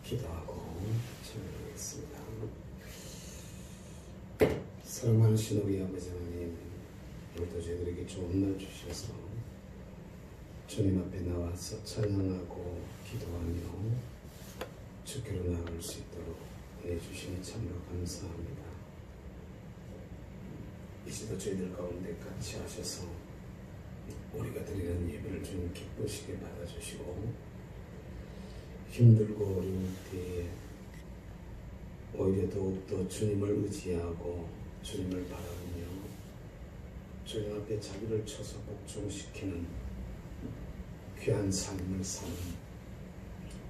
기도하고 찬양하겠습니다. 사랑하신 우리 아버지 하나님, 오늘도 저희들에게 좋은 날 주셔서 주님 앞에 나와서 찬양하고 기도하며 주께로 나아갈 수 있도록 은혜 주시니 참으로 감사합니다. 이제도 저희들 가운데 같이 하셔서 우리가 드리는 예배를 주님 기쁘시게 받아주시고, 힘들고 어려울 때에 오히려 더욱더 주님을 의지하고 주님을 바라보며 주님 앞에 자기를 쳐서 복종시키는 귀한 삶을 사는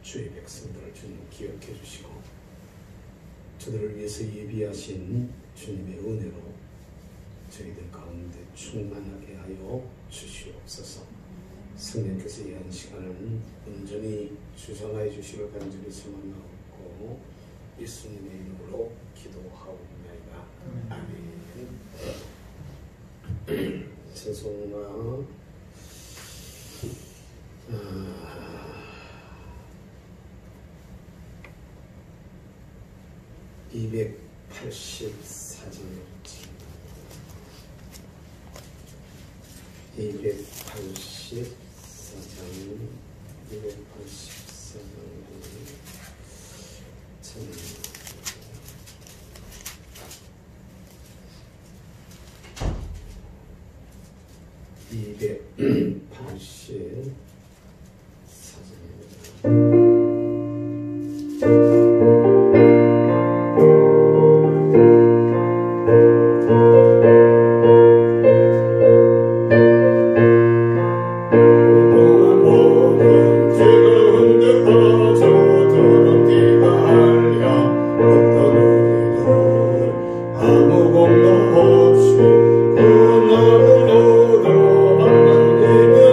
주의 백성들을 주님 기억해 주시고, 저들을 위해서 예비하신 주님의 은혜로 저희들 가운데 충만하게 하여 주시옵소서. 성령께서 이 한 시간을 온전히 주장하여 주시길 간절히 소망하고 예수님의 이름으로 기도하옵나이다. 아멘. 찬송가 284장입니다. 284장 아무 공로 없이 그 너를 얻어 만난 이별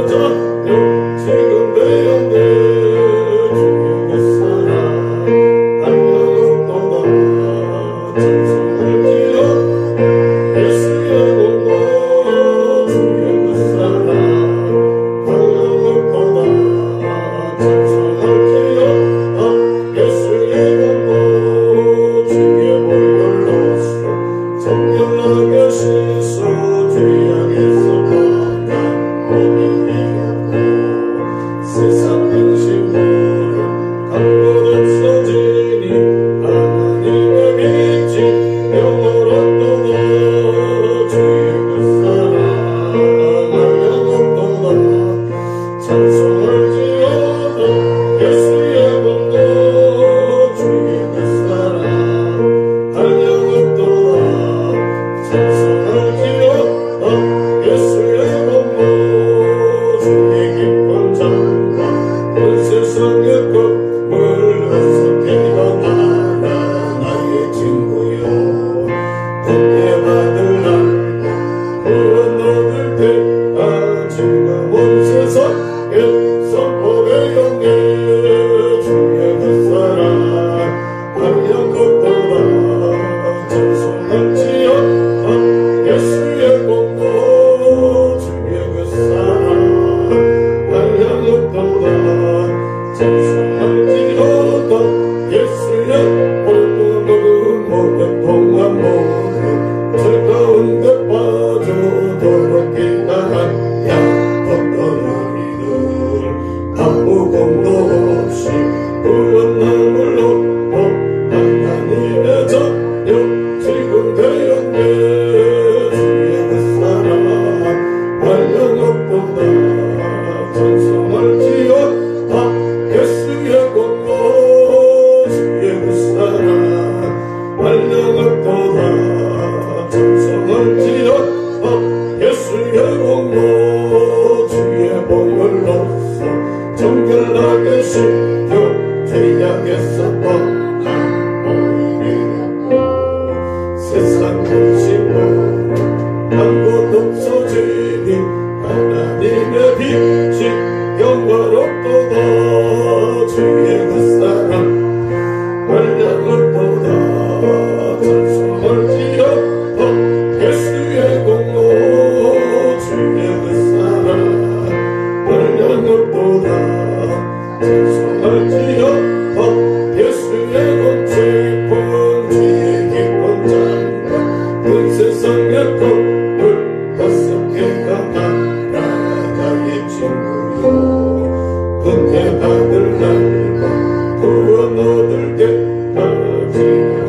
얻을 때까지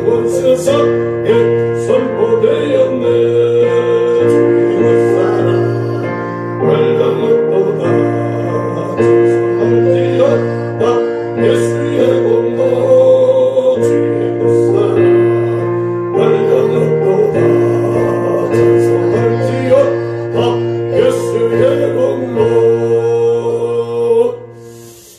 온 세상에 선포되었네. 주의 사랑 말랑어보다 찬송할지어다 예수의 공로. 주의 사랑 말랑어보다 찬송할지어다 예수의 공로.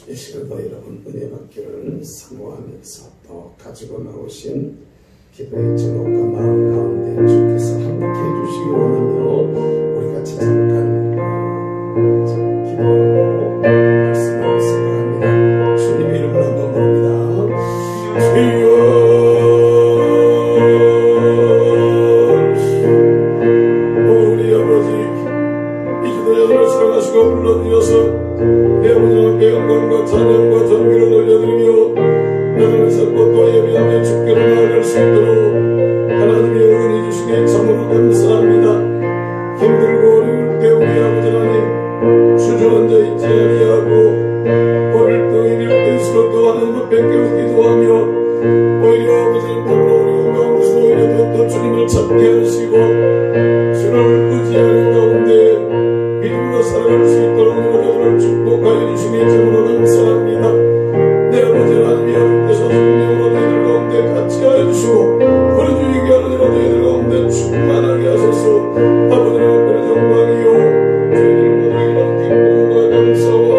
이 시간도 여러분 은혜 받기를 사모하면서 또 가지고 나오신 기도의 제목과 마음 가운데 주께서 함께 해주시기 원하며 우리 같이 잠깐 기도하고 말씀을 생각합니다. 주님의 이름으로 한번 부릅니다. 주여. 우리 아버지 이 기도 여러분을 사랑하시고 불러주셔서 내 아버지 앞에 영광과 찬양과 존귀를 돌려드리며 나를 살고 또 예비하며 주께로 나아갈 수 있도록 하나님의 은혜 주시기에 참으로 감사합니다. 힘들고 어려울 때 우리 아버지 하나님 주저앉아 있지 아니하고 어릴 때 이럴 때일수록 또 하나님 앞에 깨어 기도하며 오히려 아버지는 더불어 어려운 가운데서 오히려 또 주님을 찾게 하시고 주를 의지하는 가운데 믿음으로 살아갈 수 있도록 우리를 축복하여 주시니 참으로 감사합니다. 내 아버지 하나님이 하나님께서 성령으로 저희들 가운데 같이 하여 주시고 우리 주에게 하나님으로 저희들 가운데 충만하게 하소서. 아버지 앞에는 영광이요 저희들 모두에게 기쁨과 감사와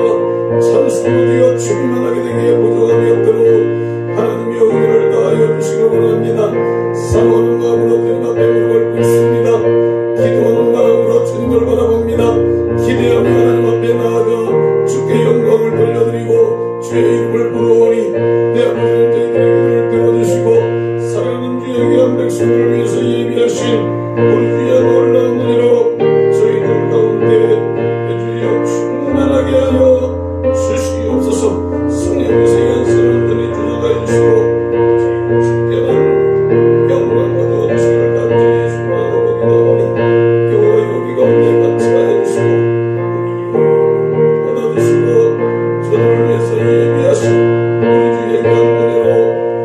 찬송을 드려 충만하게 되기에 보조함이었도록 하나님의 은혜를 다하여 주시기 원합니다. 사모하는 마음으로 주님 앞에 무릎을 꿇습니다. 기도하는 마음으로 주님을 바라봅니다. 기대하며 하나님 앞에 나아가 주께 영광을 돌려드리고 주의 이름을 부르오니 내 아버지는 저희들의 기도를 들어주시고 사랑하는 주의 귀한 백성을 위해서 예비하신 우리 주의 놀라운 은혜로 저희들 가운데 주여 충만하게 하여 주시옵소서. 성령께서 연세를 들이 주장하여 주시고 주께는 영광과 존귀를 간절히 수고하고 기도하오니 교회 여기 가운데 같이 하여 주시고 받아주시고 저들을 위해서 예비하신 우리 주의 귀한 은혜로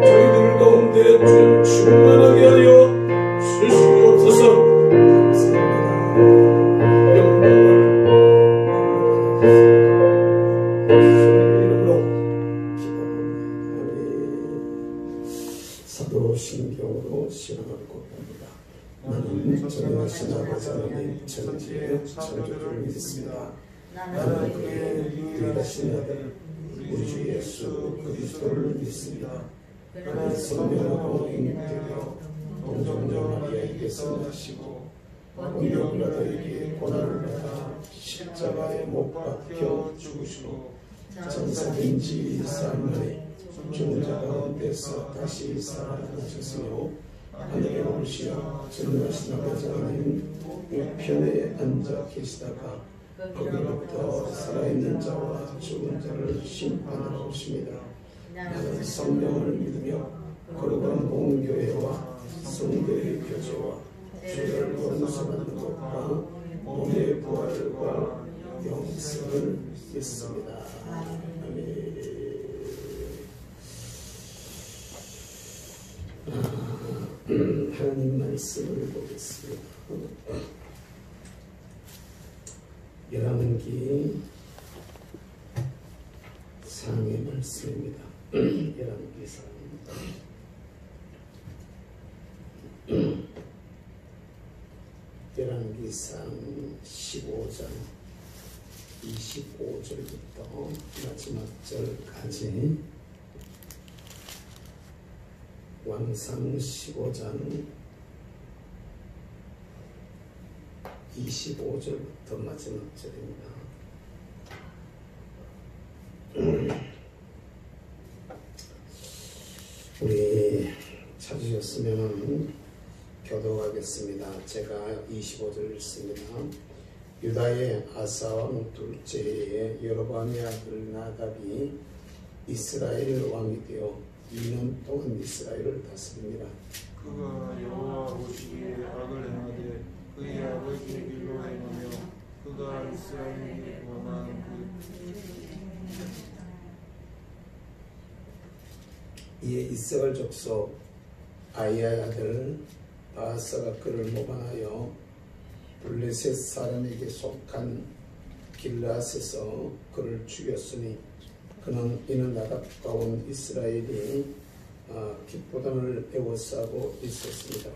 저희들 가운데 충만하게 하여 주시옵소서. 감사합니다. 영광을 이름으로 기도합니다. 사도신경으로 시작할 겁니다. 나는 전능하신 아버지 하나님 천지의 창조주를 믿습니다. 나는 그의 유일하신 아들 우리 주 예수 그리스도를 믿습니다. 그는 성령으로 잉태되어 동정녀 마리아에게서 나시고 본디오 빌라도에게 고난을 받아 십자가에 못 박혀 죽으시고 장사된 지 3일에 죽은 자 가운데서 다시 살아나셨으며 하늘에 오르시어 전능하신 아버지 하나님 우편에 앉아 계시다가 거기로부터 살아있는 자와 죽은 자를 심판하러 오십니다. 나는 성령을 믿으며 거룩한 공교회와 성도의 교제와 죄를 용서받는 것과 몸의 부활과 영생을 믿습니다. 아멘. 하나님 말씀을 보겠습니다. 열왕기 상의 말씀입니다. 열왕기 상 열왕기상 15장 25절부터 마지막 절까지 왕상 15장 25절부터 마지막 절입니다. 우리 찾으셨으면 교독하겠습니다. 제가 25절 읽습니다. 유다의 아사왕 둘째 해에 여로보암의 아들 나답이 이스라엘 왕이 되어 2년 동안 이스라엘을 다스립니다. 그가 여호와 보시기에 악을 행하되 그의 아버지의 길로 행하며 그가 이스라엘에게 원한 이에 이스라엘 족속 아이야의 아들 바아사가 그를 모방하여 블레셋 사람에게 속한 길르앗에서 그를 죽였으니 이는 나답과 온 이스라엘이 깃보단을 에워싸고 있었습니다.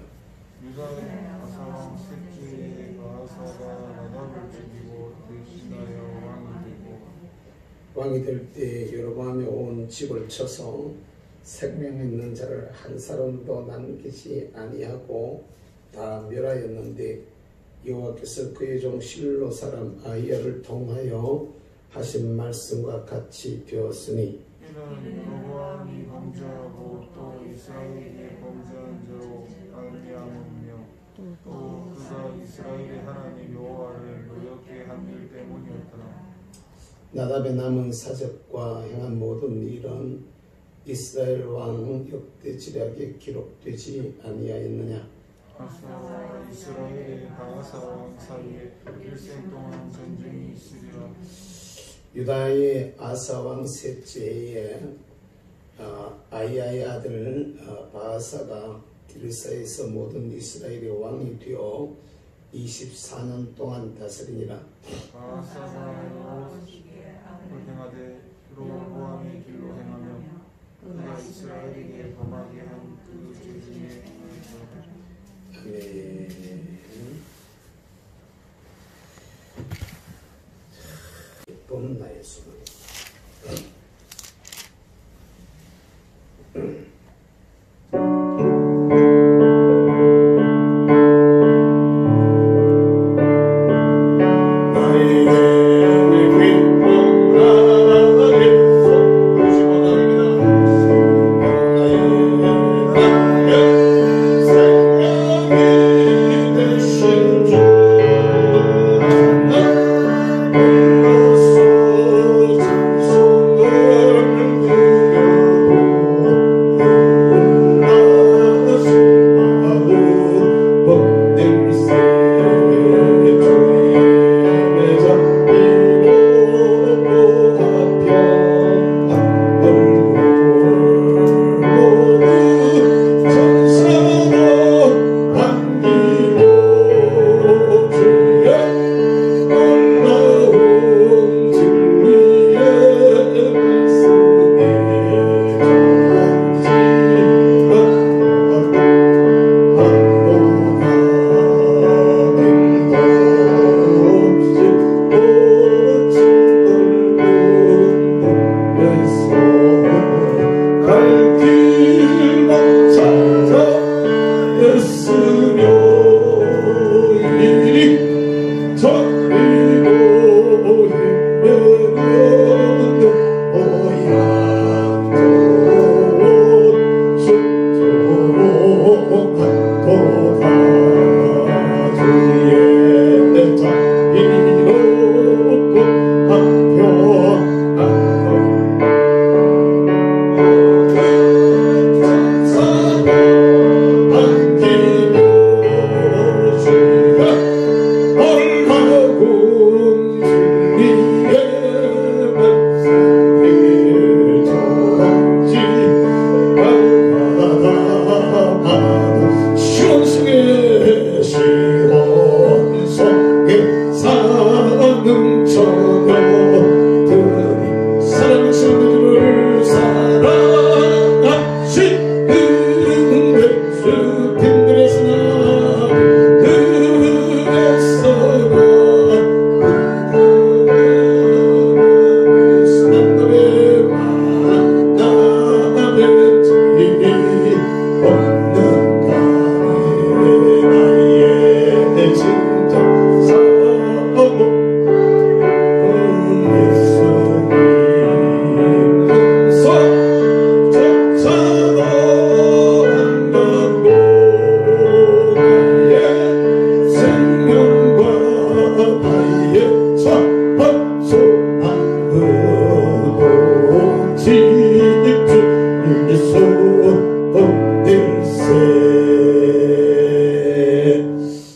유다의 아사왕 셋째에 바아사가 나답을 죽이고 대신하여 왕이 되고 왕이 될 때 여로보암이 온 집을 쳐서 생명 있는 자를 한 사람도 남기지 아니하고 다 멸하였는데 여호와께서 그의 종 실로 사람 아히야를 통하여 하신 말씀과 같이 되었으니 이는 여호와이 범죄하고 또 이스라엘이 범죄한 자로 말미암으며 또 그가 이스라엘의 하나님 여호와를 노엽게 한 일 때문이었더라. 나답의 남은 사적과 행한 모든 일은 이스라엘 왕 역대지략에 기록되지 아니하였느냐. 아사와 이스라엘의 바아사 왕 사이에 일생 동안 전쟁이 있으리라. 유다의 아사 왕 셋째에 아히야의 아들 바아사가 디르사에서 모든 이스라엘의 왕이 되어 24년 동안 다스리니라. 바아사가 행하되 로보암의 길로 행하며 그가 이스라엘에게 범하게 한 그 죄 중에 아멘. 본 나의 소망.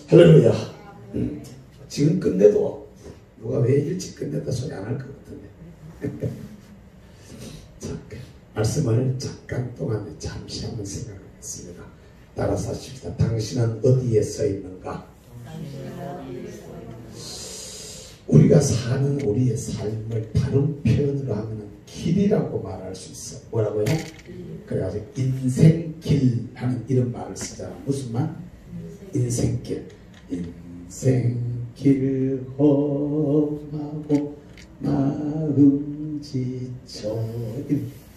할렐루야. 지금 끝내도 누가 왜 일찍 끝냈다 소리 안 할 것 같은데. 자, 말씀을 잠깐 동안 잠시 한번 생각하겠습니다. 따라서 하십시다. 당신은 어디에 서 있는가? 우리가 사는 우리의 삶을 다른 표현으로 하면 길이라고 말할 수 있어요. 뭐라고요? 그래가지고 인생길 하는 이런 말을 쓰잖아. 무슨 말? 인생길. 인생길 험하고 마음 지쳐.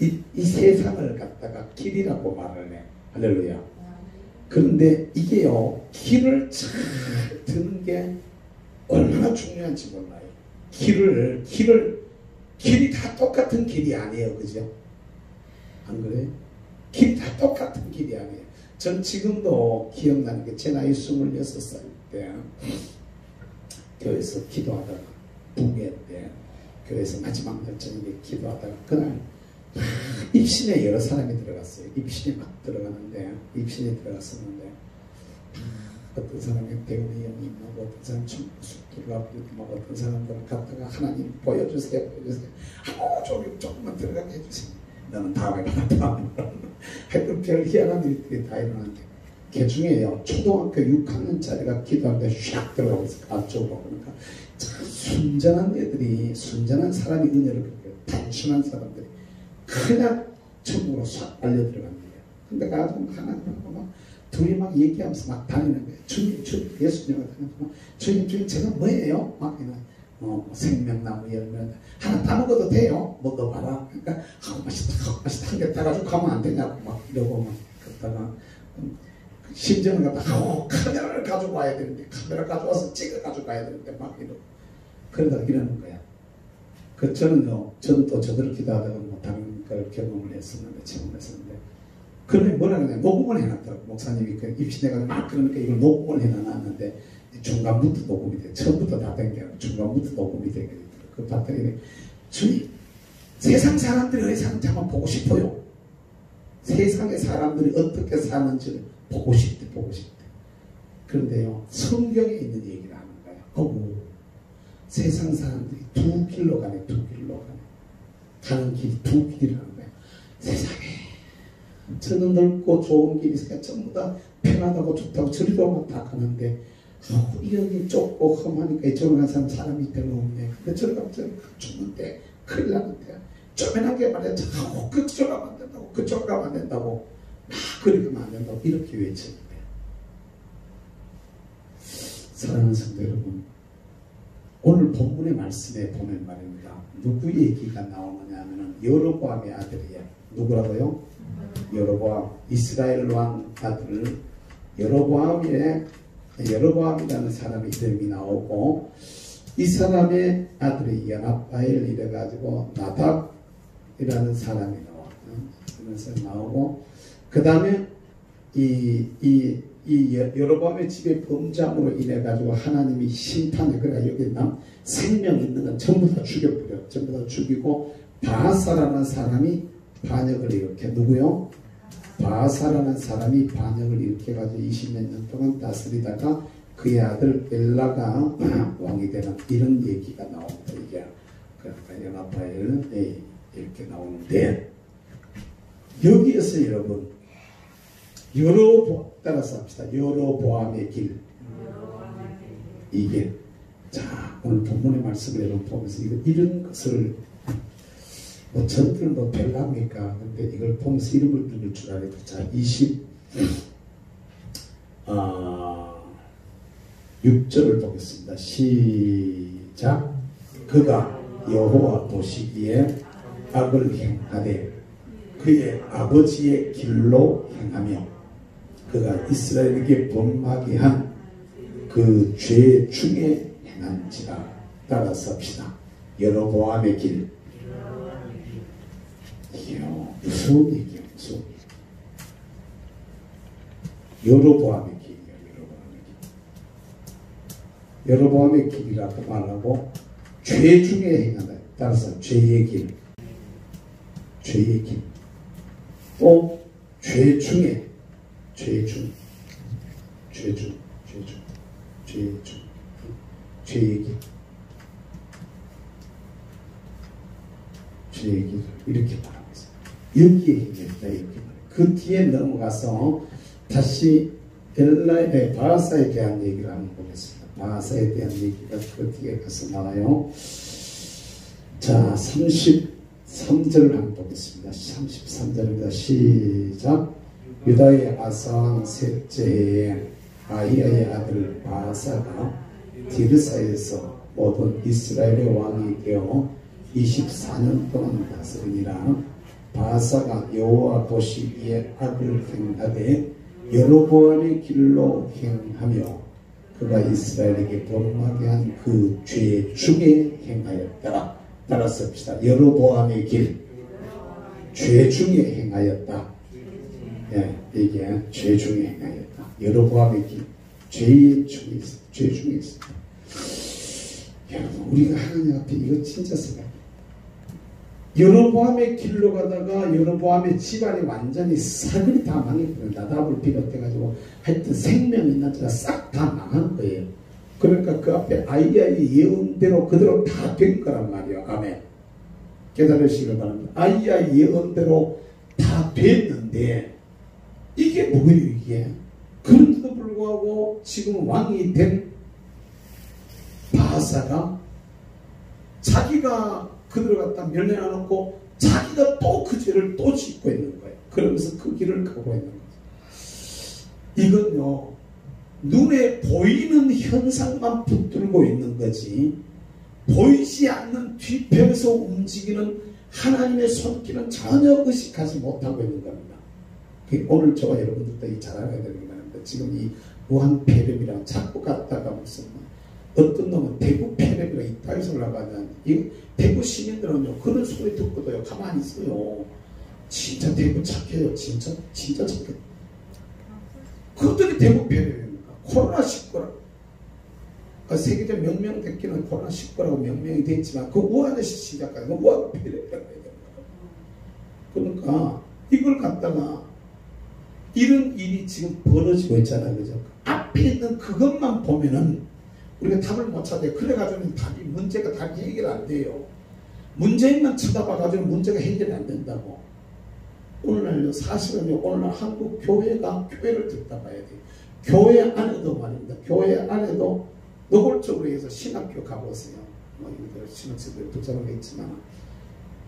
이 세상을 갖다가 길이라고 말을 해. 할렐루야. 그런데 이게요, 길을 잘 드는 게 얼마나 중요한지 몰라요. 길이 다 똑같은 길이 아니에요. 그죠? 안 그래요? 길이 다 똑같은 길이 아니에요. 전 지금도 기억나는 게 제 나이 26살 때 교회에서 기도하다가 붕괴 때 교회에서 마지막 날 저녁에 기도하다가 그날 입신에 여러 사람이 들어갔어요. 입신에 막 들어가는데 입신에 들어갔었는데 어떤 사람이 대운의 영이 있고 어떤 사람 춤술 들어가고 막 어떤 사람들은 갔다가 하나님 보여주세요 보여주세요 조금만 들어가게 해주세요. 나는 다음에 가라 하여튼 별 희한한 일들이 다 일어났는데 그 중에요 초등학교 6학년짜리가 기도하는데 샥 들어가면서 앞쪽으로 그러니까 참 순전한 애들이 순전한 사람이 은혜를 받고요. 단순한 사람들이 그냥 천국으로 싹 빨려들어간 거예요. 근데 가서 하나님하고 막 둘이 막 얘기하면서 막 다니는 거예요. 주님 예수님을 다니면서 주님 제가 뭐예요? 막 생명나무 열매 하나 따먹어도 돼요? 먹어봐라. 그러니까 맛있다 한 개 따가지고 가면 안 되냐고 막 이러고 막 그러다가 심지어는 갖다 카메라를 가지고 와야 되는데 카메라 가져와서 찍어가지고 가야 되는데 막 이러고 그러다가 이러는 거야. 저는 또 저들을 기도하다가 못하는 걸 경험을 했었는데 체험했었는데 그러면 뭐라 그러냐 녹음을 해놨더라고. 목사님이 그 입신해가지고 막 그러니까 이걸 녹음을 해놨는데 중간부터 녹음이 돼. 처음부터 다 된 게 아니라 중간부터 녹음이 되게 되더라고. 그 봤더니 주님 세상 사람들이 왜 사는지 한번 보고 싶어요. 세상의 사람들이 어떻게 사는지를 보고 싶대. 그런데요 성경에 있는 얘기를 하는 거야. 세상 사람들이 두 길로 가네. 가는 길이 두 길이라는 거야. 세상에 저는 넓고 좋은 길이 있으니까 전부 다 편하다고 좋다고 저리로만 다 가는데 여기 좁고 험하니까 이쪽으로 가는 사람이 별로 없네. 근데 저리 가면 죽는데 큰일 나는데 쪼매나게 말이야. 그쪽으로 가면 안 된다고 그쪽으로 가면 안 된다고 막 그리 가면 안 된다고 이렇게 외치는데 사랑하는 성도 여러분 오늘 본문의 말씀에 보면 말입니다. 누구 얘기가 나오느냐 하면 여로보암의 아들이에요. 누구라고요? 여로보암. 이스라엘 왕 아들 여로보암이라는 사람의 이름이 나오고 이 사람의 아들이 여나바엘 이래가지고 나답이라는 사람이 나와요. 그러면서 나오고 그 다음에 이 여로보암의 집의 범죄함으로 인해 가지고 하나님이 심판해. 그러니까 여기 생명 있는 건 전부 다 죽여버려. 전부 다 죽이고 바하사라는 사람이 반역을 일으켜. 누구요? 바하사라는 사람이 반역을 일으켜 가지고 20몇 년 동안 다스리다가 그의 아들 엘라가 왕이 되는 이런 얘기가 나옵니다. 이게 그러니까 여나바엘 이렇게 나오는데 여기에서 여러분 따라서 합시다. 여로보암의 길. 이게 자 오늘 본문의 말씀을 여러분 보면서 이런 것을 저들은 별납니까? 근데 이걸 보면서 이름을 읽을 줄 알아야 돼. 자 26절을 보겠습니다. 시작. 그가 여호와 보시기에 악을 행하되 그의 아버지의 길로 행하며 그가 이스라엘에게 범하게 한 그 죄 중에 행한지라. 따라서 합시다. 여로보암의 길. 이야, 무서운 얘기야. 무서운 얘기. 여로보암의 길이야. 여로보암의 길이라고 말하고 죄 중에 행한다. 따라서 죄의 길. 또 죄 중에 죄의 길. 죄의 길 이렇게 말하고 있습니다. 여기에 행했다 이렇게 말해요. 그 뒤에 넘어가서 다시 바하사에 대한 얘기를 한번 보겠습니다. 바하사에 대한 얘기가 그 뒤에 가서 나와요. 자, 33절을 한번 보겠습니다. 33절입니다. 시작. 유다의 아상 셋째 해에 아히야의 아들 바하사가 디르사에서 모든 이스라엘의 왕이 되어 24년 동안 다스리니라. 바하사가 여호와 보시기에 악을 행하되 여로보암의 길로 행하며 그가 이스라엘에게 범하게 한 그 죄 중에 행하였더라. 따라서 봅시다. 여로보암의 길, 죄 중에 행하였다. 예, 이게 죄 중에 행하였다. 여로보암의 길, 죄 중에 있었다. 여러분, 우리가 하나님 앞에 이거 진짜 생각해요. 여로보암의 길로 가다가 여로보암의 집안이 완전히 사글이 다 망해버려요. 나답을 비롯해가지고 하여튼 생명 있는 자가 싹 다 망한 거예요. 그러니까 그 앞에 아히야의 예언대로 그대로 다 된 거란 말이에요. 아멘. 깨달으시길 바랍니다. 아히야의 예언대로 다 됐는데 이게 뭐예요 이게? 그런데도 불구하고 지금 왕이 된 바하사가 자기가 그들을 갖다 멸려놔놓고 자기가 또 그 죄를 또 짓고 있는 거예요. 그러면서 그 길을 가고 있는 거죠. 이건요, 눈에 보이는 현상만 붙들고 있는 거지 보이지 않는 뒤편에서 움직이는 하나님의 손길은 전혀 의식하지 못하고 있는 겁니다. 오늘 저와 여러분들도 잘 알아야 되는 겁니다. 지금 이 무한폐렴이랑 자꾸 갔다가 무슨 어떤 놈은 대구 폐렴이라 이따위서 올라가면 이 대구 시민들은요 그런 소리 듣고도요 가만히 있어요. 진짜 대구 착해요. 진짜 착해요. 그것들이 대구 폐렴입니까? 코로나19라고 세계적 명명됐기는 코로나19라고 명명이 됐지만 그 우한에서 시작하는 그 우한 폐렴이라고 해야 됩니다. 그러니까 이걸 갖다가 이런 일이 지금 벌어지고 있잖아요. 그죠? 앞에 있는 그것만 보면은 우리가 답을 못 찾아요. 그래가지고는 문제가 답이 해결 안 돼요. 문제인만 쳐다봐가지고 문제가 해결이 안 된다고. 오늘날요, 사실은요, 오늘날 한국 교회가 교회를 듣다 봐야 돼요. 교회 안에도 말입니다. 교회 안에도 노골적으로 해서 신학교 가보세요. 뭐, 이들 신학생들 부자라겠지만,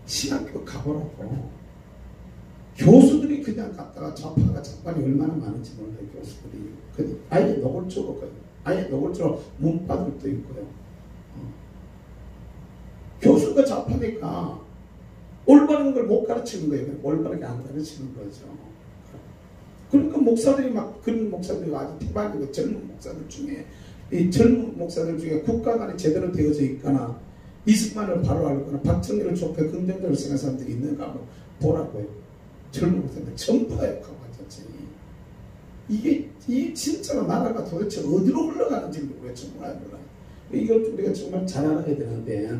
신학교 가보라고. 교수들이 그냥 갔다가 좌판이 얼마나 많은지 몰라요, 교수들이. 아예 노골적으로 문바들도 있고요. 교수가 좌파니까 올바른 걸 못 가르치는 거예요. 올바르게 안 가르치는 거죠. 그러니까 목사들이 막 그런 목사들이 아주 대박이고 젊은 목사들 중에 이 젊은 목사들 중에 국가 간에 제대로 되어져 있거나 이승만을 바로 알거나 박정희를 좋게 긍정적으로 생각하는 사람들이 있는가 한번 보라고요. 젊은 목사들 전부 다 욕하고 완전히. 이게 진짜로 나라가 도대체 어디로 흘러가는지 우리가 정말 몰라요. 이걸 우리가 정말 잘 알아야 되는데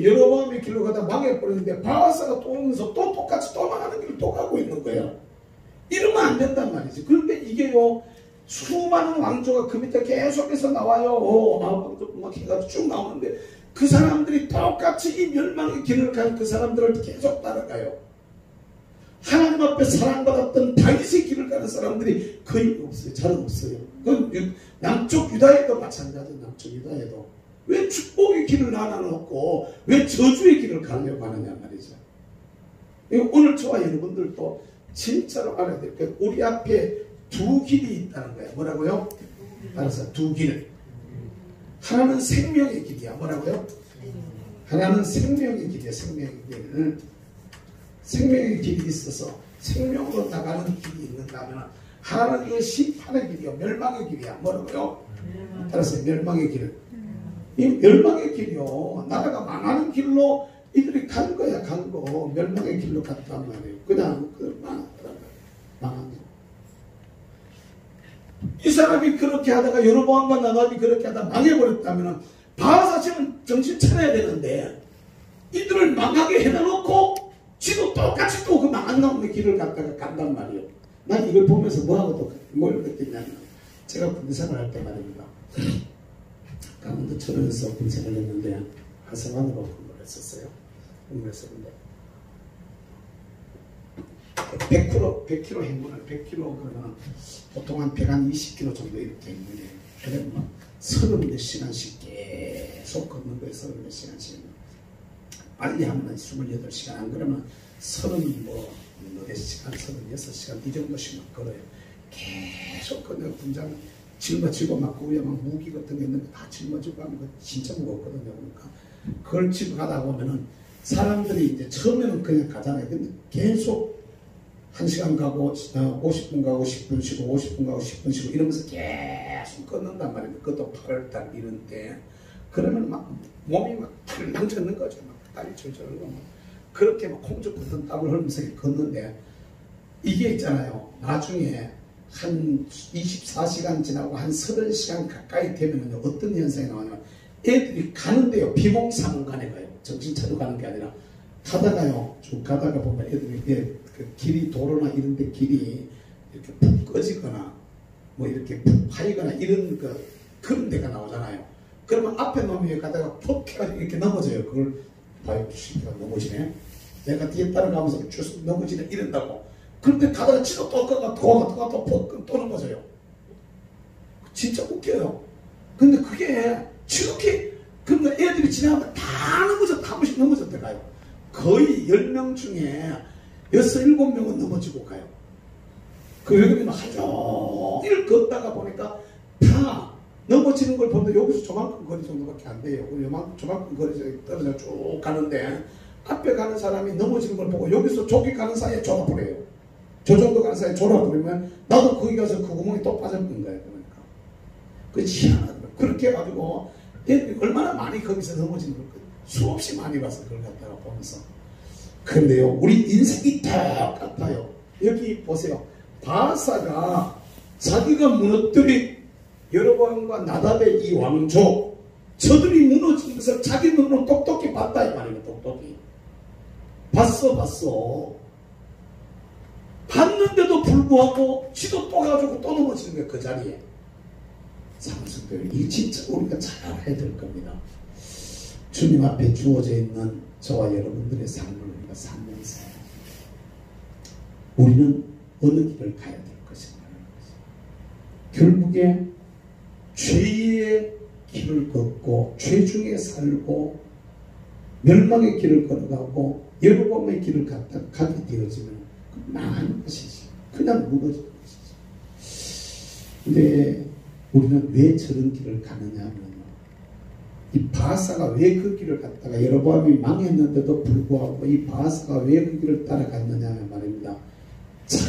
여로보암이 길로 가다 망해버렸는데 바하사가 또 오면서 또 똑같이 또 망하는 길을 또 가고 있는 거예요. 이러면 안 된단 말이지. 그런데 이게요 수많은 왕조가 그 밑에 계속해서 나와요. 왕조 막 해가지고 쭉 나오는데 그 사람들이 똑같이 이 멸망의 길을 간 그 사람들을 계속 따라가요. 하나님 앞에 사랑받았던 다윗의 길을 가는 사람들이 거의 없어요. 잘 없어요. 남쪽 유다에도 마찬가지예요. 남쪽 유다에도. 왜 축복의 길을 나눠놓고 왜 저주의 길을 가려고 하느냐 말이죠. 오늘 저와 여러분들도 진짜로 알아야 될 게 우리 앞에 두 길이 있다는 거야. 뭐라고요? 따라서 두 길. 하나는 생명의 길이야. 뭐라고요? 하나는 생명의 길이야. 생명의 길. 생명의 길이 있어서 생명으로 나가는 길이 있는가 하면 하나는 이거 심판의 길이야. 멸망의 길이야. 뭐라고요? 따라서 멸망의 길. 이 멸망의 길이요. 나라가 망하는 길로 이들이 간 거야. 간 거. 멸망의 길로 갔단 말이에요. 그냥 망한 거. 이 사람이 그렇게 하다가 여로보암과 나답이 그렇게 하다가 망해버렸다면 바하사 지금 정신 차려야 되는데 이들을 망하게 해놓고 지도 똑같이 또 그 망한 놈의 길을 갔다가 간단 말이에요. 난 이걸 보면서 뭐하고 뭘 느꼈냐면 제가 군생활 할 때 말입니다. 강원도 철원에서 군생활을 했는데 화성안으로 근무를 했었어요. 근무를 했었는데 100km 행군을 100km 그러면 보통 한 120km 정도 이렇게 행군해요. 그러면 30몇 시간씩 계속 걷는 거예요. 30몇 시간씩. 빨리 하면 28시간, 안 그러면 34시간, 36시간 이 정도씩만 걸어요. 계속 걷는 분장 짊어지고 막 그 위에 막 무기 같은 게 있는데 다 짊어지고 하면 진짜 무겁거든요. 그러니까 그걸 지고 가다 보면은 사람들이 이제 처음에는 그냥 가잖아요. 근데 계속 1시간 가고 50분 가고 10분 쉬고 50분 가고 10분 쉬고 이러면서 계속 걷는단 말입니다. 그것도 8월달 이런 때. 그러면 막 몸이 막 탕탕 젖는 거죠. 막 땀이 철철 흘고 그렇게 막 콩죽 걷던 땀을 흘리면서 걷는데 이게 있잖아요. 나중에 한 24시간 지나고 한 30시간 가까이 되면 어떤 현상이 나오냐면 애들이 가는데요. 비몽사몽간에 가요. 정신 차리고 가는 게 아니라 가다가요. 쭉 가다가 보면 애들이 그 길이 도로나 이런 데 길이 이렇게 푹 꺼지거나 뭐 이렇게 푹 파이거나 이런 그런 데가 나오잖아요. 그러면 앞에 놈이 가다가 푹 해가지고 이렇게 넘어져요. 그걸 봐요. 시키가 넘어지네. 내가 뒤에 따라가면서 쭉 넘어지네 이런다고. 그런데 가다가 치도 또 가가 또 넘어져요. 진짜 웃겨요. 근데 그게 저렇게 그러면 애들이 지나가면 다 넘어져 한 번씩 넘어졌다 가요. 거의 10명 중에 6, 7명은 넘어지고 가요. 그 여기는 하루 종일 걷다가 보니까 다 넘어지는 걸 보는데 여기서 저만큼 거리 정도밖에 안 돼요. 저만큼 거리 떨어져 쭉 가는데 앞에 가는 사람이 넘어지는 걸 보고 여기서 저기 가는 사이에 졸아버려요. 저 정도 가는 사이에 졸아버리면 나도 거기 가서 그 구멍에 또 빠져버린 거예요. 그러니까. 그게 희한하더라고요. 그렇게 해가지고 애들이 얼마나 많이 거기서 넘어지는 걸 수없이 많이 봐서 그걸 갖다가 보면서. 그런데요, 우리 인생이 똑같아요. 여기 보세요. 바사가 자기가 무너뜨린 여로보암과 나답의 이 왕조, 저들이 무너진 것을 자기 눈으로 똑똑히 봤다 이 말이에요. 똑똑히 봤어. 봤는데도 불구하고 지도 또 가지고 또 넘어지는 거예요. 그 자리에. 사랑스러워요. 이 진짜 우리가 잘 해야 될 겁니다. 주님 앞에 주어져 있는 저와 여러분들의 삶을 우리가 살면서 우리는 어느 길을 가야 될 것인가. 결국에 죄의 길을 걷고 죄 중에 살고 멸망의 길을 걸어가고 여로보암의 길을 가게 되어지면 망하는 것이지. 그냥 무너지는 것이지. 근데 우리는 왜 저런 길을 가느냐 하면 이 바사가 왜 그 길을 갔다가 여로보암이 망했는데도 불구하고 이 바사가 왜 그 길을 따라갔느냐 말입니다.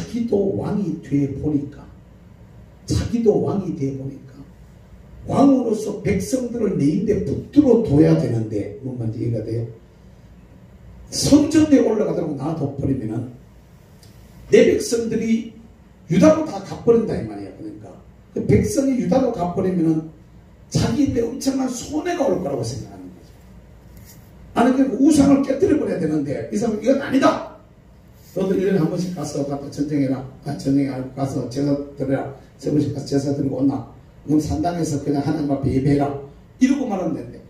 자기도 왕이 돼 보니까 왕으로서 백성들을 내 입에 붙들어 둬야 되는데 뭔가 이해가 돼요? 성전에 올라가도록 놔둬버리면은 내 백성들이 유다로 다 가버린다 이 말이야. 그러니까 그 백성이 유다로 가버리면은 자기한테 엄청난 손해가 올 거라고 생각하는 거죠. 아니 그 우상을 깨뜨려버려야 되는데 이 사람은 이건 아니다. 너도 1년에 한 번씩 가서 전쟁해라. 전쟁에 가서 제사 드려라. 3번씩 가서 제사 드리고 온나. 그럼 산당에서 그냥 하나님 앞에 예배해라. 이러고 말하면 되는데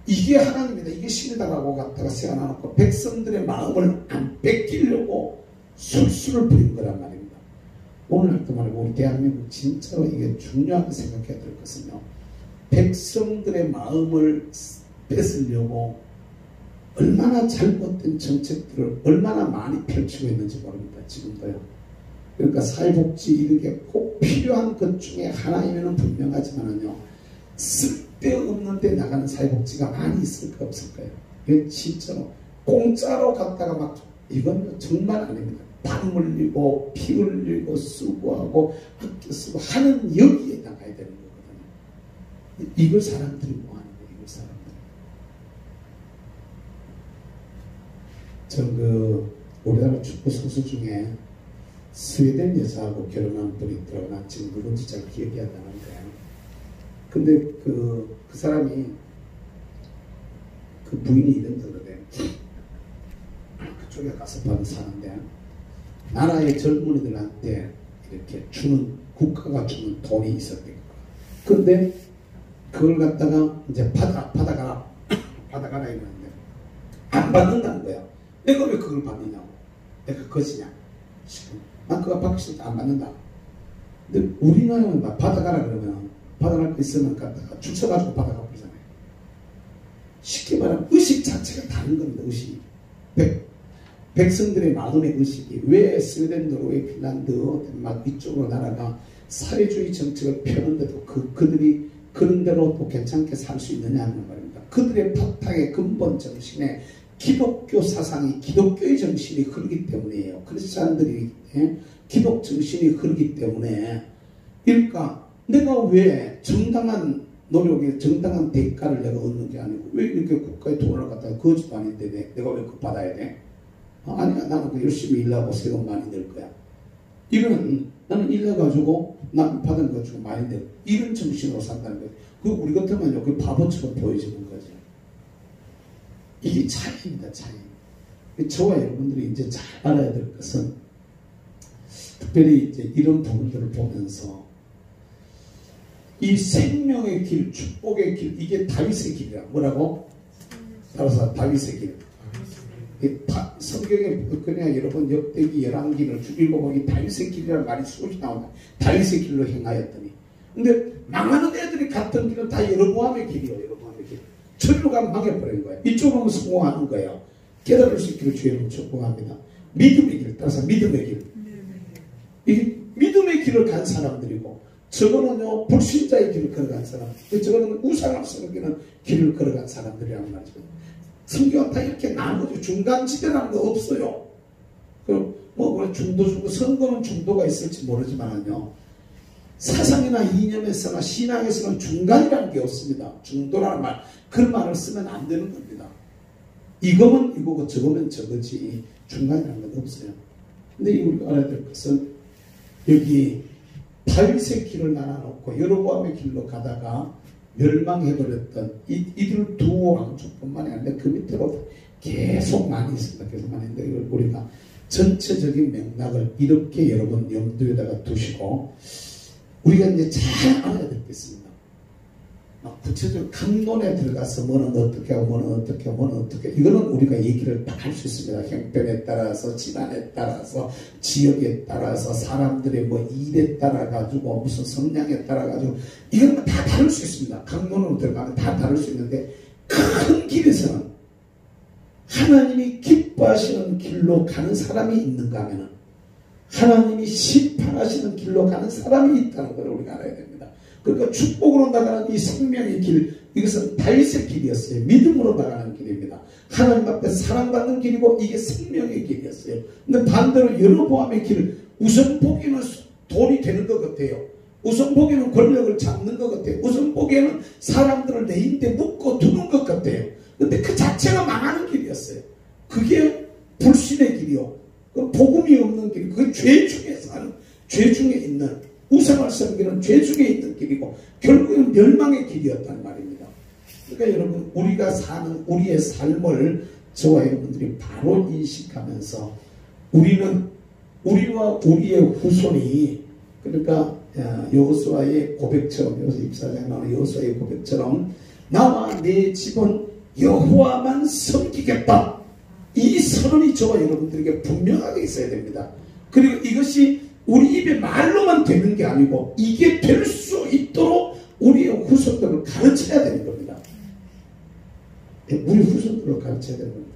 이게 하나님이다. 이게 신이다라고 갖다가 세워놔놓고 백성들의 마음을 안 뺏기려고 술수를 부린 거란 말입니다. 오늘 할 때 말고 우리 대한민국 진짜로 이게 중요하게 생각해야 될 것은요. 백성들의 마음을 뺏으려고 얼마나 잘못된 정책들을 얼마나 많이 펼치고 있는지 모릅니다. 지금도요. 그러니까 사회복지 이런 게 꼭 필요한 것 중에 하나이면 분명하지만은요. 쓸데없는데 나가는 사회복지가 많이 있을까 없을까요? 이건 진짜로 공짜로 갔다가 막 이건 정말 아닙니다. 땀 흘리고 피 흘리고 수고하고 아껴 쓰고 하는 여기에 나가야 되는 거거든요. 이걸 사람들이 뭐하는 거예요? 이걸 사람들이. 우리나라 축구 선수 중에 스웨덴 여자하고 결혼한 분이 있더라고요. 난 지금 누군지 잘 기억이 안 나는데. 근데 그 사람이 그 부인이 이런 거거든요. 그쪽에 가서 사는데 나라의 젊은이들한테 이렇게 국가가 주는 돈이 있었대요. 근데 그걸 갖다가 이제 받아가라. 받아가라 이러는데 안 받는다는 거야. 내가 왜 그걸 받느냐고. 내가 거지냐. 난 그거 받기 싫다. 안 받는다. 근데 우리나라는 막 받아가라 그러면 받아갈 거 있으면 갖다가 줄 서가지고 받아가 버리잖아요. 쉽게 말하면 의식 자체가 다른 겁니다. 의식이. 백성들의 마음의 의식이 왜 스웨덴, 노르웨이, 핀란드, 덴마크 이쪽으로 나라가 사회주의 정책을 펴는데도 그들이 그런 대로 또 괜찮게 살 수 있느냐 하는 말입니다. 그들의 바탕의 근본 정신에 기독교 사상이 기독교의 정신이 흐르기 때문이에요. 크리스찬들이 기독 정신이 흐르기 때문에 그러니까 내가 왜 정당한 노력에 정당한 대가를 내가 얻는 게 아니고 왜 이렇게 국가에 돈을 갖다가 거지도 아닌데 내가 왜 그거 받아야 돼? 아니야 나는 그 열심히 일하고 세금 많이 낼 거야. 이런 나는 일해가지고 남 받은 거 주고 많이 내 이런 정신으로 산다는 거예요. 그 우리 같으면요 그 바보처럼 보여지는 거죠. 이게 차이입니다. 차이. 저와 여러분들이 이제 잘 알아야 될 것은 특별히 이제 이런 부분들을 보면서 이 생명의 길, 축복의 길, 이게 다윗의 길이야. 뭐라고? 따라서 다윗의 길. 성경에 그냥 여러분 역대기 11기를 읽어보니 다윗의 길이라는 말이 수없이 나온다. 다윗의 길로 행하였더니. 근데 망하는 애들이 갔던 길은 다 여로보암의 길이에요. 여로보암의 길. 저리로 가면 망해버린 거예요. 이쪽으로 가면 성공하는 거예요. 깨달을 수 있기를 주의로 축복합니다. 믿음의 길, 따라서 믿음의 길. 이 믿음의 길을 간 사람들이고 저거는요 불신자의 길을 걸어간 사람, 저거는 우상을 섬기는 길을 걸어간 사람들이란 말이죠. 성경은 다 이렇게 나누죠. 중간지대라는 거 없어요. 뭐 중도 선거는 중도가 있을지 모르지만요. 사상이나 이념에서나 신앙에서는 중간이라는 게 없습니다. 중도라는 말, 그 말을 쓰면 안 되는 겁니다. 이거면 이거고 저거면 저거지 중간이라는 건 없어요. 근데 우리가 알아야 될 것은 여기 다윗의 길을 나눠놓고 여로보암의 길로 가다가 멸망해버렸던 이들 두 왕족뿐만이 아니라 그 밑으로 계속 많이 있습니다. 계속 많이 있는데 이걸 우리가 전체적인 맥락을 이렇게 여러분 염두에다가 두시고 우리가 이제 잘 알아야 될 게 있습니다. 구체적으로 강론에 들어가서 뭐는 어떻게 하고 뭐는 어떻게 하고 뭐는 어떻게 이거는 우리가 얘기를 다 할 수 있습니다. 형편에 따라서 질환에 따라서 지역에 따라서 사람들의 뭐 일에 따라 가지고 무슨 성향에 따라 가지고 이건 다 다룰 수 있습니다. 강론으로 들어가면 다 다룰 수 있는데 큰 길에서는 하나님이 기뻐하시는 길로 가는 사람이 있는가 하면은 하나님이 심판하시는 길로 가는 사람이 있다는 걸 우리가 알아야 됩니다. 그러니까 축복으로 나가는 이 생명의 길, 이것은 다윗의 길이었어요. 믿음으로 나가는 길입니다. 하나님 앞에 사랑받는 길이고 이게 생명의 길이었어요. 근데 반대로 여로보암의 길, 우선 보기에는 돈이 되는 것 같아요. 우선 보기에는 권력을 잡는 것 같아요. 우선 보기에는 사람들을 내 힘대 묶어 두는 것 같아요. 근데 그 자체가 망하는 길이었어요. 그게 불신의 길이요. 그 복음이 없는 길, 그게 죄 중에 사는, 죄 중에 있는, 우상을 섬기는 죄 중에 있는 길이고 결국은 멸망의 길이었단 말입니다. 그러니까 여러분 우리가 사는 우리의 삶을 저와 여러분들이 바로 인식하면서 우리는 우리와 우리의 후손이 그러니까 여호수아의 고백처럼 여호수아 24장에 나오는 여호수아의 고백처럼 나와 내 집은 여호와만 섬기겠다. 이 선언이 저와 여러분들에게 분명하게 있어야 됩니다. 그리고 이것이 우리 입에 말로만 되는 게 아니고 이게 될 수 있도록 우리의 후손들을 가르쳐야 되는 겁니다. 우리 후손들을 가르쳐야 되는 겁니다.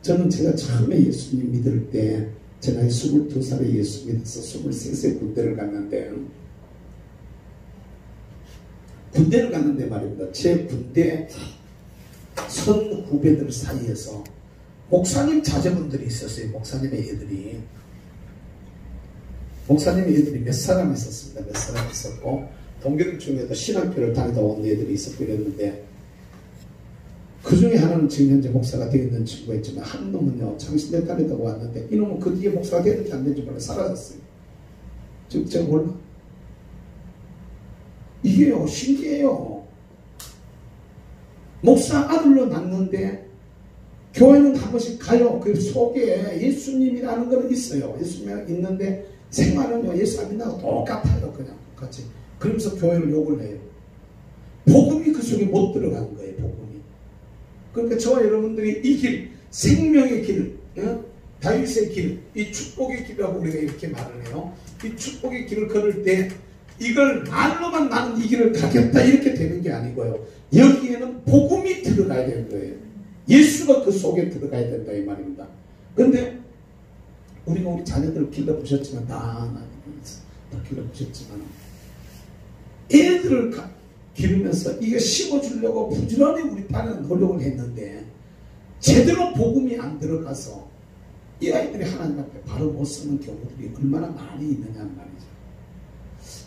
저는 제가 처음에 예수님 믿을 때 제 나이 22살에 예수 믿어서 23세 군대를 갔는데 말입니다. 제 군대 선 후배들 사이에서 목사님 자제분들이 있었어요. 목사님의 애들이 몇 사람 있었습니다. 몇 사람 있었고 동기들 중에도 신학교를 다니다 온 애들이 있었고 이랬는데 그 중에 하나는 지금 현재 목사가 되어 있는 친구가 있지만 한 놈은요 장신대 다니다고 왔는데 이놈은 그 뒤에 목사가 되는지 안 되는지 몰라 사라졌어요. 즉 제가 몰라. 이게요 신기해요. 목사 아들로 낳는데 교회는 한 번씩 가요. 그 속에 예수님이라는 건 있어요. 예수님이 있는데 생활은요 예수 안 믿나고 똑같아요. 그냥 똑같이. 그러면서 교회를 욕을 해요. 복음이 그 속에 못 들어간 거예요. 복음이. 그러니까 저와 여러분들이 이 길, 생명의 길, 다윗의 길, 이 축복의 길이라고 우리가 이렇게 말을 해요. 이 축복의 길을 걸을 때 이걸 말로만 나는 이 길을 가겠다 이렇게 되는 게 아니고요. 여기에는 복음이 들어가야 되는 거예요. 예수가 그 속에 들어가야 된다 이 말입니다. 그런데 우리가 우리 자녀들을 길러보셨지만 다 길러보셨지만 애들을 기르면서 이게 심어주려고 부지런히 우리 딸은 노력을 했는데 제대로 복음이 안 들어가서 이 아이들이 하나님 앞에 바로 못 서는 경우들이 얼마나 많이 있느냐는 말이죠.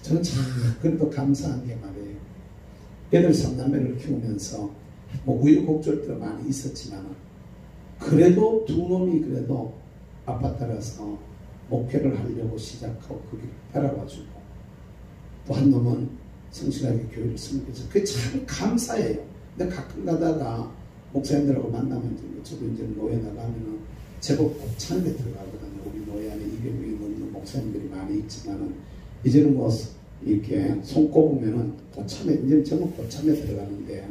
저는 참 그래도 감사한 게 말이에요. 애들 3남매를 키우면서 뭐 우여곡절도 많이 있었지만 그래도 두 놈이 그래도 아빠 따라서 목회를 하려고 시작하고 그게 따라와주고 또 한 놈은 성실하게 교회를 섬겨서 그게 참 감사해요. 근데 가끔 가다가 목사님들하고 만나면 저도 이제 노예 나가면은 제법 곱창에 들어가거든요. 우리 노예 안에 200명이 넘는 목사님들이 많이 있지만은 이제는 뭐 이렇게 손 꼽으면은 고참에 이제 전부 고참에 들어가는데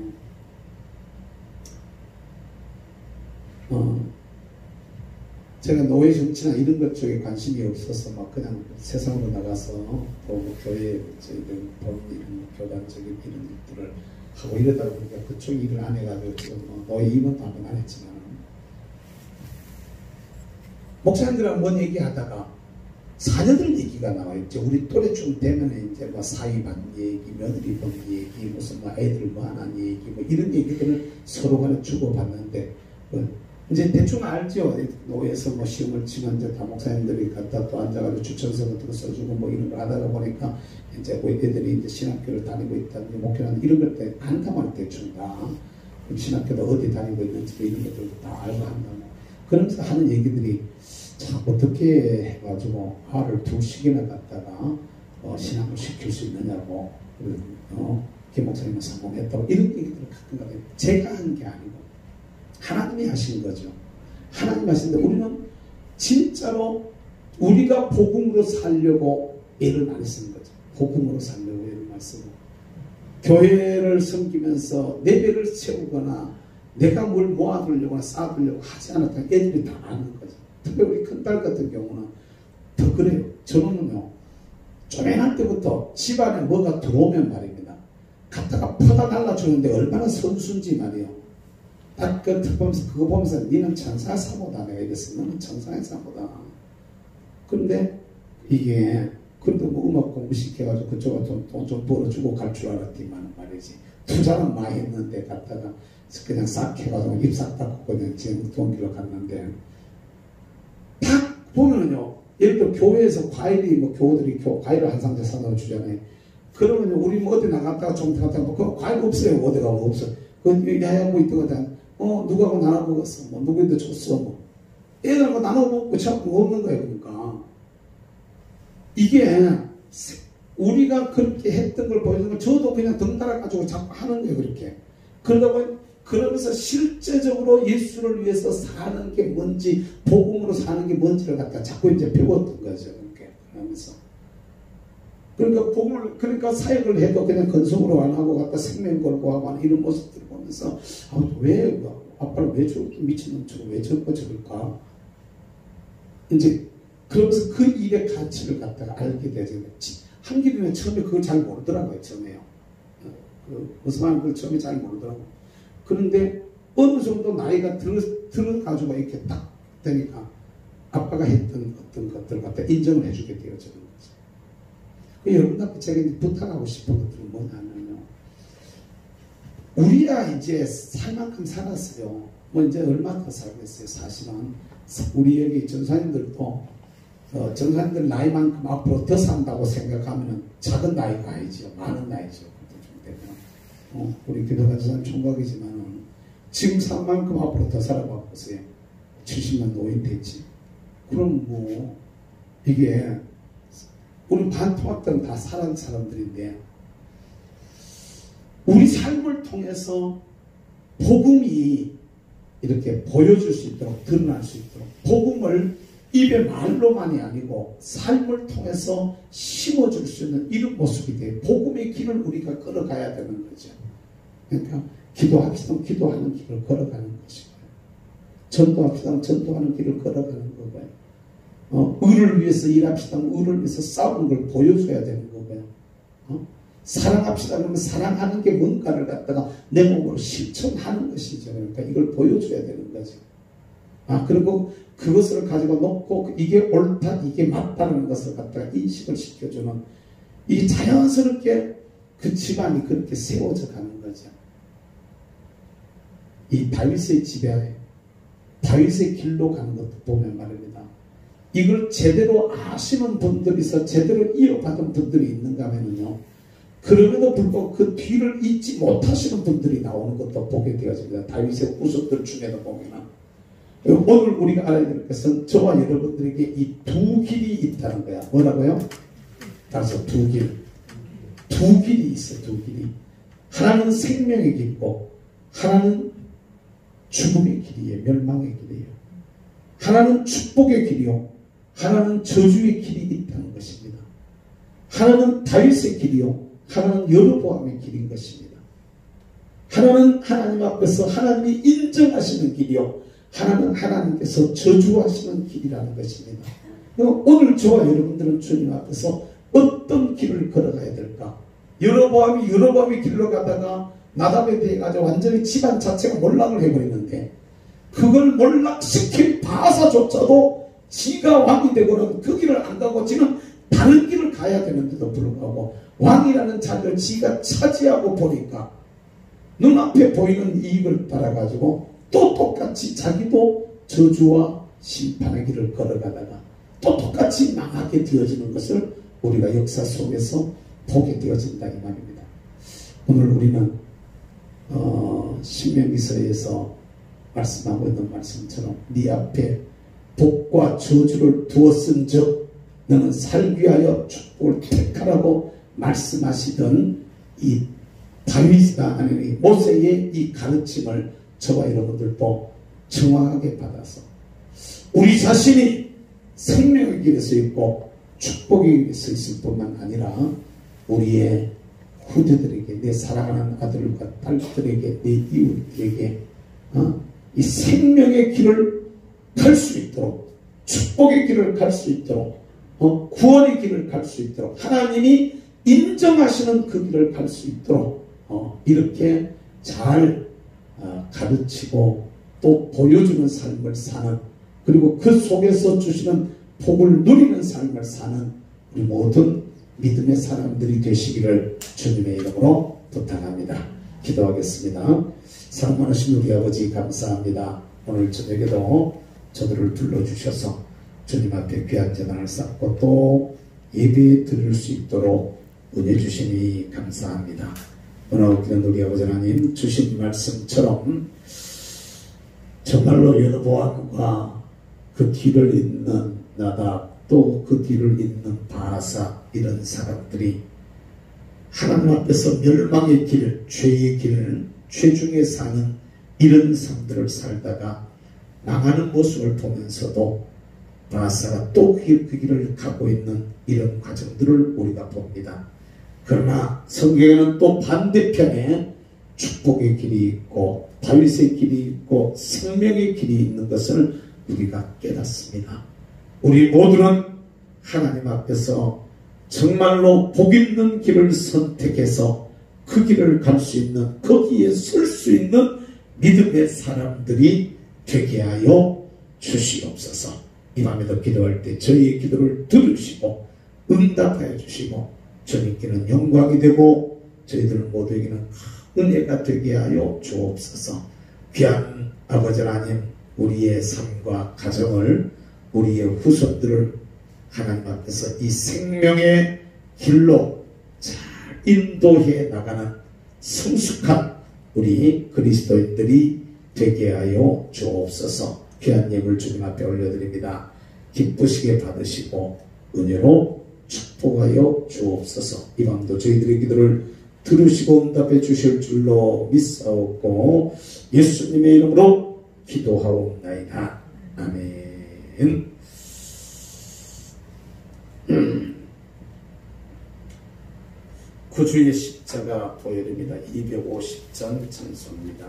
제가 노예 정치나 이런 것 쪽에 관심이 없어서 막 그냥 세상으로 나가서 뭐 교회 저희들 이런 교단적인 이런 일들을 하고 이러다 보니까 그쪽 일을 안 해가지고 지금 뭐 노예 임원도 한 번 안 했지만 목사님들하고 뭔 얘기하다가 자녀들 얘기가 나와요. 이제 우리 또래쯤 되면 이제 뭐 사위반 얘기, 며느리 본 얘기, 무슨 뭐 애들 뭐 하는 얘기, 뭐 이런 얘기들을 서로 간에 주고받는데 이제 대충 알죠. 노예에서 뭐 시험을 치면 이제 다 목사님들이 갖다 또 앉아가지고 추천서 같은 거 써주고 뭐 이런 걸 하다가 보니까 이제 뭐 애들이 이제 신학교를 다니고 있다든지 목회하는 이런 걸 때 안다만 대충 다 신학교도 어디 다니고 있는지 뭐 이런 것들도 다 알고 한다. 그러면서 하는 얘기들이 참 어떻게 해가지고 아를 2식이나 갖다가 신학을 시킬 수 있느냐고 김 목사님은 성공했다고 이런 얘기들을 가끔 가요. 제가 한 게 아니고 하나님이 하신 거죠. 하나님 하시는데 우리는 진짜로 우리가 복음으로 살려고 애를 많이 쓰는 거죠. 복음으로 살려고 애를 많이 쓰고 교회를 섬기면서 내 배를 채우거나 내가 뭘 모아두려거나 쌓아두려고 하지 않았다면 애들이 다 아는 거죠. 특히 우리 큰딸 같은 경우는 더 그래요. 저는요 쪼매날 때부터 집안에 뭐가 들어오면 말입니다. 갖다가 퍼다 달라주는데 얼마나 선수인지 말이에요. 딱 그 보면서 그거 보면서 니는 천사 사모다 내가 이랬어. 너는 천사의 사모다. 그런데 이게 그래도 뭐 음악 공부 시켜가지고 그쪽에 돈 좀 벌어주고 갈 줄 알았지만 말이지 투자는 많이 했는데 갖다가 그냥 싹 해가지고 입 싹 닦고 그냥 지금 동기로 갔는데 딱 보면은요 예를 들어 교회에서 과일이 뭐 교우들이 과일을 한 상자 사다 주잖아요. 그러면요 우리 뭐 어디 나갔다가 좀 갔다가 뭐 그 과일 없어요. 어디 가면 없어. 그 야야 뭐 있다가 누구하고 나눠 먹었어. 뭐 누구한테 줬어. 뭐 애들하고 나눠 먹고 자꾸 없는 거예요. 그러니까 이게 우리가 그렇게 했던 걸 보여주는 걸 저도 그냥 덩달아 가지고 자꾸 하는 거예요. 그렇게 그러다 보니 그러면서 실제적으로 예수를 위해서 사는 게 뭔지 복음으로 사는 게 뭔지를 갖다 자꾸 이제 배웠던 거죠. 그렇게 하면서 그러니까 복음을 그러니까 사역을 해도 그냥 건성으로 안 하고 갖다 생명 걸고 하고 하는 이런 모습들을 보면서 왜 아빠는 왜 저렇게 미친놈처럼 왜 저럴까 이제 그러면서 그 일의 가치를 갖다가 알게 되죠. 한길이는 처음에 그걸 잘 모르더라고요. 처음에요. 무슨 말인지 그걸 처음에 잘 모르더라고요. 그런데 어느 정도 나이가 들어가지고 이렇게 딱 되니까 아빠가 했던 어떤 것들을 갖다 인정을 해주게 되어지는 거죠. 여러분한테 제가 부탁하고 싶은 것들은 뭐냐면요. 우리야 이제 살 만큼 살았어요. 뭐 이제 얼마 더 살겠어요. 사실은 우리 여기 전사님들도 전사님들 나이만큼 앞으로 더 산다고 생각하면 작은 나이가 아니죠. 많은 나이죠. 우리 기도가 전사님 총각이지만은 지금 산 만큼 앞으로 더 살아봐 보세요. 70만 노인 됐지. 그럼 뭐 이게 우리 반토막들은 다 살아난 사람들인데 우리 삶을 통해서 복음이 이렇게 보여줄 수 있도록 드러날 수 있도록 복음을 입의 말로만이 아니고 삶을 통해서 심어줄 수 있는 이런 모습이 돼요. 복음의 길을 우리가 걸어가야 되는 거죠. 그러니까 기도합시다. 기도하는 길을 걸어가는 것이고요. 전도합시다. 전도하는 길을 걸어가는 거고요. 의를 위해서 일합시다. 의를 위해서 싸우는 걸 보여줘야 되는 거고요. 사랑합시다. 그러면 사랑하는 게 뭔가를 갖다가 내 몸으로 실천하는 것이죠. 그러니까 이걸 보여줘야 되는 거죠. 그리고 그것을 가지고 놓고 이게 옳다, 이게 맞다는 것을 갖다가 인식을 시켜주는 이 자연스럽게 그 집안이 그렇게 세워져 가는 거죠. 이 다윗의 집에 다윗의 길로 가는 것도 보면 말입니다. 이걸 제대로 아시는 분들이서 제대로 이어받은 분들이 있는가 하면요. 그럼에도 불구하고 그 뒤를 잊지 못하시는 분들이 나오는 것도 보게 되어집니다. 다윗의 후손들 중에도 보면 오늘 우리가 알아야 될 것은 저와 여러분들에게 이 두 길이 있다는 거야. 뭐라고요? 따라서 두 길. 두 길이 있어. 두 길이. 하나는 생명의 길이고 하나는 죽음의 길이에요. 멸망의 길이에요. 하나는 축복의 길이요. 하나는 저주의 길이 있다는 것입니다. 하나는 다윗의 길이요. 하나는 여로보암의 길인 것입니다. 하나는 하나님 앞에서 하나님이 인정하시는 길이요. 하나는 하나님께서 저주하시는 길이라는 것입니다. 오늘 저와 여러분들은 주님 앞에서 어떤 길을 걸어가야 될까? 여로보암이 길로 가다가 나답에 대해 가지고 완전히 집안 자체가 몰락을 해버리는데 그걸 몰락시킨 바사조차도 지가 왕이 되고는 그 길을 안 가고 지는 다른 길을 가야 되는데도 불구하고 왕이라는 자리를 지가 차지하고 보니까 눈앞에 보이는 이익을 따라가지고 또 똑같이 자기도 저주와 심판의 길을 걸어가다가 또 똑같이 망하게 되어지는 것을 우리가 역사 속에서 보게 되어진다 이 말입니다. 오늘 우리는 신명기서에서 말씀하고 있는 말씀처럼 네 앞에 복과 저주를 두었은즉 너는 살기 위하여 축복을 택하라고 말씀하시던 이 다윗이나 아니 모세의 이 가르침을 저와 여러분들도 정확하게 받아서 우리 자신이 생명의 길에 서 있고 축복의 길에 서 있을 뿐만 아니라 우리의 후대들에게 내 사랑하는 아들과 딸들에게 내 이웃들에게 이 생명의 길을 갈 수 있도록 축복의 길을 갈 수 있도록 구원의 길을 갈 수 있도록 하나님이 인정하시는 그 길을 갈 수 있도록 이렇게 잘 가르치고 또 보여주는 삶을 사는 그리고 그 속에서 주시는 복을 누리는 삶을 사는 우리 모든 믿음의 사람들이 되시기를 주님의 이름으로 부탁합니다. 기도하겠습니다. 사랑 많으신 우리 아버지 감사합니다. 오늘 저녁에도 저들을 불러주셔서 주님 앞에 귀한 재단을 쌓고 또 예배 드릴 수 있도록 은혜 주시니 감사합니다. 오늘 기는 우리 아버지 하나님 주신 말씀처럼 정말로 여로보암과 그 뒤를 잇는 나답 또 그 뒤를 잇는 바사 이런 사람들이 하나님 앞에서 멸망의 길, 죄의 길, 죄중에 사는 이런 삶들을 살다가 망하는 모습을 보면서도 바사가 또 그 길을 가고 있는 이런 과정들을 우리가 봅니다. 그러나 성경에는 또 반대편에 축복의 길이 있고 다윗의 길이 있고 생명의 길이 있는 것을 우리가 깨닫습니다. 우리 모두는 하나님 앞에서 정말로 복 있는 길을 선택해서 그 길을 갈 수 있는 거기에 설 수 있는 믿음의 사람들이 되게 하여 주시옵소서. 이 밤에도 기도할 때 저희의 기도를 들으시고 응답하여 주시고 주님께는 영광이 되고 저희들 모두에게는 은혜가 되게 하여 주옵소서. 귀한 아버지 하나님 우리의 삶과 가정을 우리의 후손들을 하나님 앞에서 이 생명의 길로 잘 인도해 나가는 성숙한 우리 그리스도인들이 되게 하여 주옵소서. 귀한 예물 주님 앞에 올려드립니다. 기쁘시게 받으시고 은혜로 축복하여 주옵소서. 이 밤도 저희들의 기도를 들으시고 응답해 주실 줄로 믿사옵고 예수님의 이름으로 기도하옵나이다. 아멘. 구주의 십자가 보혈입니다. 250장 찬송입니다.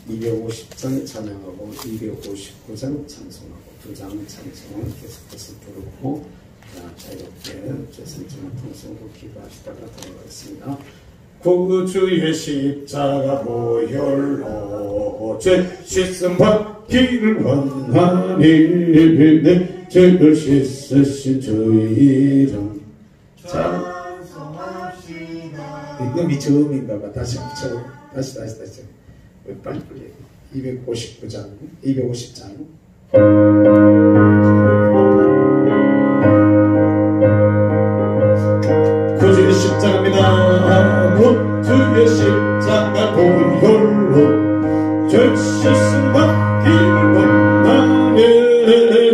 250장 찬양하고 259장 찬송하고 두 장 찬송은 계속해서 부르고 자유롭게 제성찬 통성으로 기도하시다가 돌아가겠습니다. 구주의 십자가 보혈로 죄 씻음 받기를 원하니 내 죄를 씻으신 주의 이름 찬송합시다. 이거 미처음인가봐. 다시 빨리 259장 250장 구주의 십자가입니다. 구주의 십자가 보혈로 죄 씻음 받기를 원하네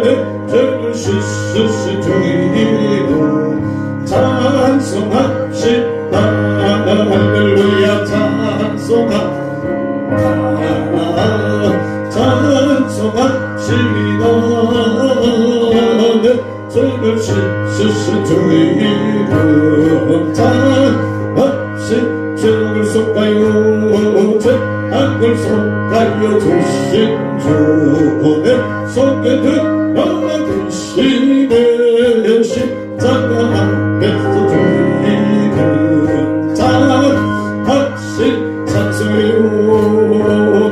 내 죄를 씻으신 주의 이름 찬송합시다. 할렐루야 찬송합시다. 찬송합시다. 내 죄를 씻으신 주의 이름 찬송합시다. 죄악을 속하여 죄악을 속하여 주신 주 내 속에 들어가 계시네 십자가 앞에서 주의 이름 찬송합시다.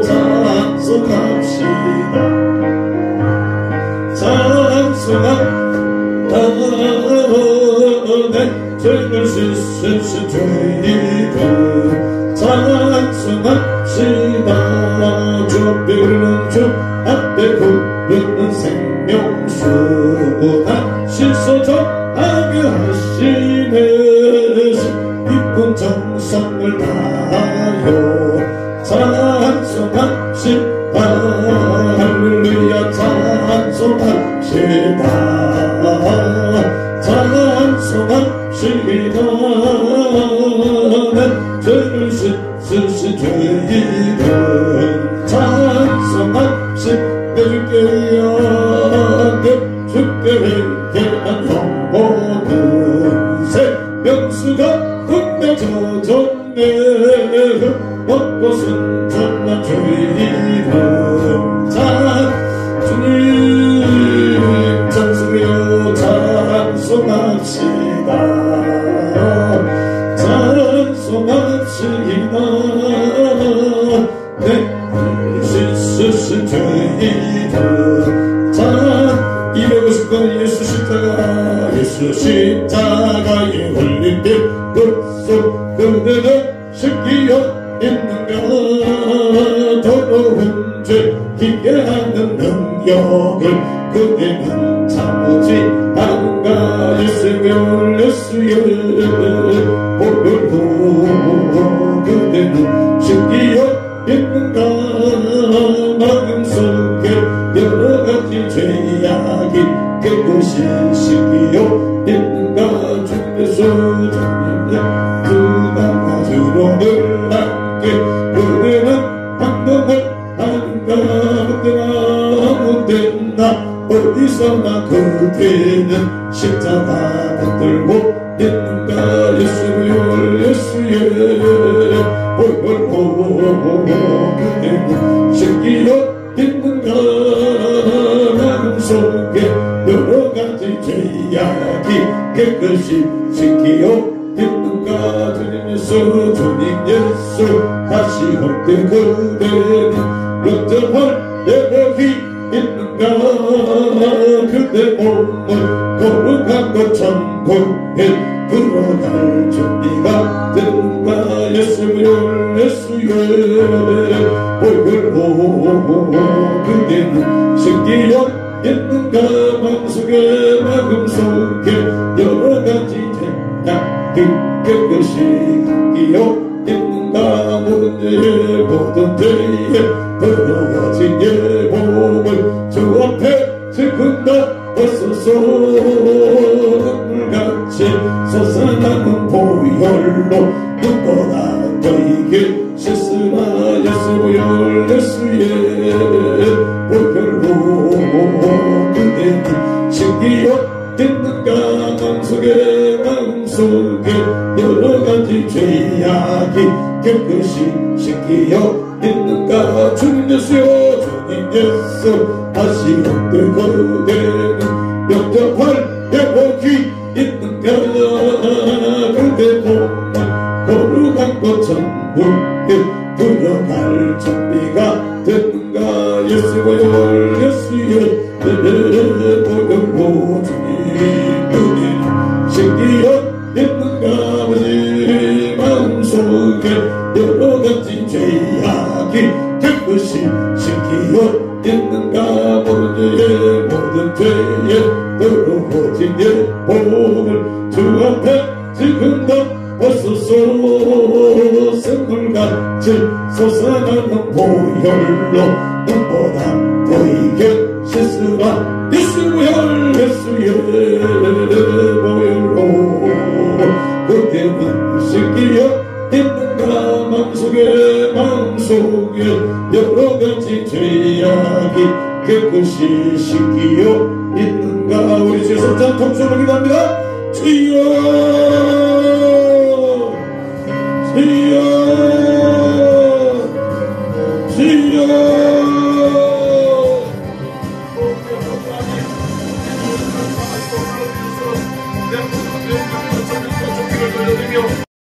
찬송합시다. 찬송합시다. 내 죄를 씻으신 주의 이름 찬송합시다. 주 앞에 부르는 주 앞에 부르는 생명수 난 실소정하게 하시네 기쁜 정성을 다하여 찬송합시다. 할렐루야 찬송합시다. 찬송합시다. 내 죄를 씻으신 주의 이름 찬송합시다. 주께 회개한 모든 생명수가 끝내 젖었네 먹고 순전한 주의 이름 주님 찬송해요. 찬송합시다. 찬송합시다. 내 씻으신 주의 이름 250번 예수 십자가에 걸린 데 그 그대는 신기여 있는가 더러운 죄 기게 하는 능력을 그대는 참지 않은가 예수여 보혈로 그대는 신기여 있는가 마음속에 여러가지 죄악이 깨끗이 신기여 있는가 주께서 주님의 주나마주로는 함께 그대는 한동을 하는가 못됐나 어디서나 그대는 십자가 붙들고 있는가 예수여 보혈로 그대는 신기여 있는가 마음속에 여러가지 죄악이 깨끗이 신기여 있는가 주님 예수 다시 올때 그대는 영접할 예복이 있는가 그대 몸을 거룩한 것 천국에 들어갈 준비가 된가 예수여 보혈로 그대는 신기여 있는가 마음속에 여러가지 죄악이 깨끗이 신기여 있는가 모든 죄에 들어가진 예복을 주 앞에 지금도 벌써서 눈물같이 솟아나는 보혈로 눈보다 너희게 씻으라 예수의 신기여 있는가 마음속에 여러가지 죄악이 깨끗이 신기여 있는가 주님 예수여 주님 예수 다시 헛들 거두되는 영접할 회복이 있는가 그대 보면 거룩한 것 전부에 들어갈 준비가 됐는가 예수여 예수여 보혈로 주님 눈이 신기여 있는가 아버지 마음속에 여러가지 죄악이 깨끗이 신기여 있는가 모든 모든 죄에 더러워진 예복을 주 앞에 지금도 벗소서 샘물같이 솟아나는 보혈로 눈보다 너희에게 씻으라 예수 보혈 예수의 보혈로 그대만 신기여 있는가 마음속에 여러가지 죄악이 깨끗이 신기여 있는가 우리 주 예수 통성으로 기도합니다 주여 주여 주여